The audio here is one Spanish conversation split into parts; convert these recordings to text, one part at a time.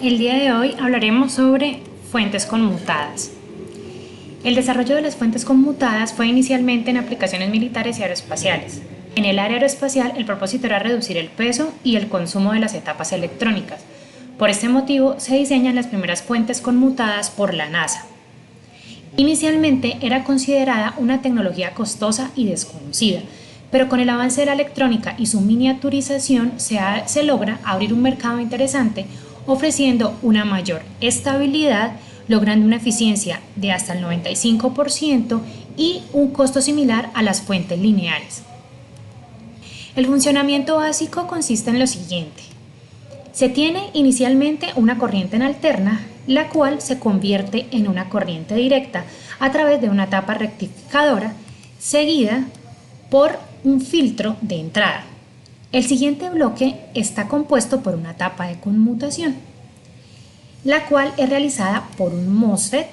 El día de hoy hablaremos sobre fuentes conmutadas. El desarrollo de las fuentes conmutadas fue inicialmente en aplicaciones militares y aeroespaciales. En el área aeroespacial, el propósito era reducir el peso y el consumo de las etapas electrónicas. Por este motivo, se diseñan las primeras fuentes conmutadas por la NASA. Inicialmente era considerada una tecnología costosa y desconocida, pero con el avance de la electrónica y su miniaturización se logra abrir un mercado interesante, ofreciendo una mayor estabilidad, logrando una eficiencia de hasta el 95% y un costo similar a las fuentes lineales. El funcionamiento básico consiste en lo siguiente. Se tiene inicialmente una corriente en alterna, la cual se convierte en una corriente directa a través de una tapa rectificadora, seguida por un filtro de entrada. El siguiente bloque está compuesto por una tapa de conmutación, la cual es realizada por un MOSFET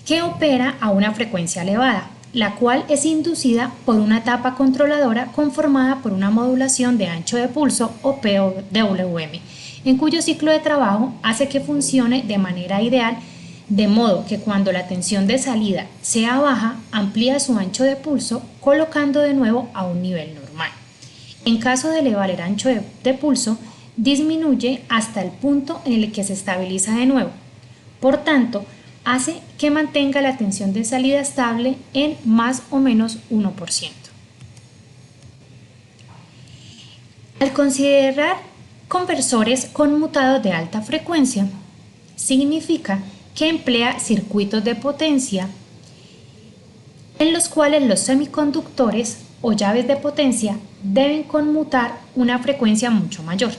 que opera a una frecuencia elevada, la cual es inducida por una tapa controladora conformada por una modulación de ancho de pulso o PWM, en cuyo ciclo de trabajo hace que funcione de manera ideal, de modo que cuando la tensión de salida sea baja, amplía su ancho de pulso colocando de nuevo a un nivel normal. En caso de elevar el ancho de pulso, disminuye hasta el punto en el que se estabiliza de nuevo. Por tanto, hace que mantenga la tensión de salida estable en más o menos 1%. Al considerar conversores conmutados de alta frecuencia, significa que emplea circuitos de potencia en los cuales los semiconductores o llaves de potencia deben conmutar una frecuencia mucho mayor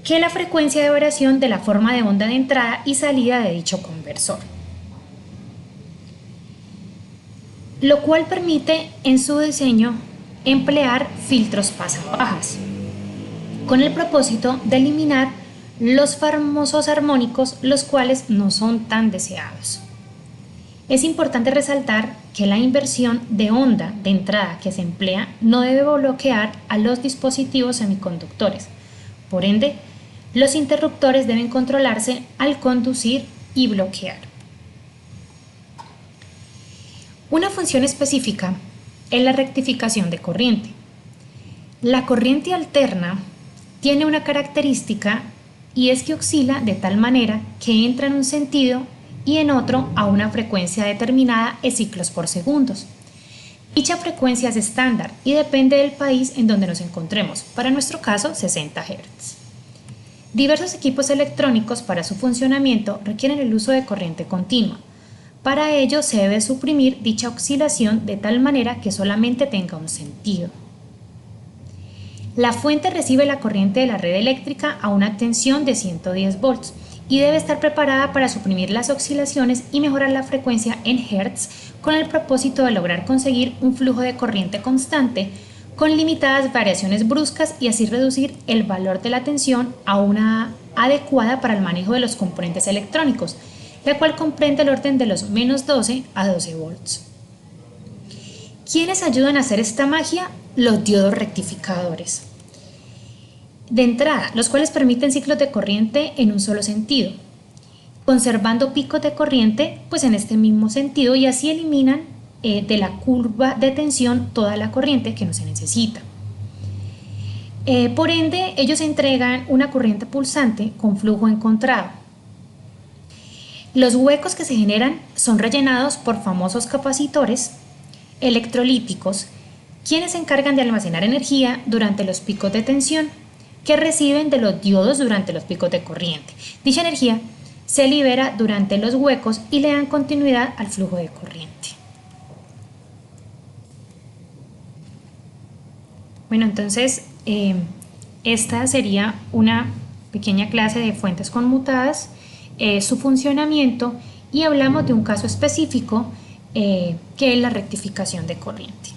que la frecuencia de variación de la forma de onda de entrada y salida de dicho conversor, lo cual permite en su diseño emplear filtros pasabajas, con el propósito de eliminar los famosos armónicos, los cuales no son tan deseados. Es importante resaltar que la inversión de onda de entrada que se emplea no debe bloquear a los dispositivos semiconductores. Por ende, los interruptores deben controlarse al conducir y bloquear. Una función específica es la rectificación de corriente. La corriente alterna tiene una característica y es que oscila de tal manera que entra en un sentido y en otro a una frecuencia determinada en ciclos por segundos. Dicha frecuencia es estándar y depende del país en donde nos encontremos, para nuestro caso 60 Hz. Diversos equipos electrónicos para su funcionamiento requieren el uso de corriente continua. Para ello se debe suprimir dicha oscilación de tal manera que solamente tenga un sentido. La fuente recibe la corriente de la red eléctrica a una tensión de 110 volts y debe estar preparada para suprimir las oscilaciones y mejorar la frecuencia en Hertz con el propósito de lograr conseguir un flujo de corriente constante con limitadas variaciones bruscas y así reducir el valor de la tensión a una adecuada para el manejo de los componentes electrónicos, la cual comprende el orden de los menos 12 a 12 volts. ¿Quiénes ayudan a hacer esta magia? Los diodos rectificadores. De entrada, los cuales permiten ciclos de corriente en un solo sentido, conservando picos de corriente pues en este mismo sentido y así eliminan de la curva de tensión toda la corriente que no se necesita. Por ende, ellos entregan una corriente pulsante con flujo encontrado. Los huecos que se generan son rellenados por famosos capacitores electrolíticos, quienes se encargan de almacenar energía durante los picos de tensión que reciben de los diodos durante los picos de corriente. Dicha energía se libera durante los huecos y le dan continuidad al flujo de corriente. Bueno, entonces esta sería una pequeña clase de fuentes conmutadas, su funcionamiento y hablamos de un caso específico que es la rectificación de corriente.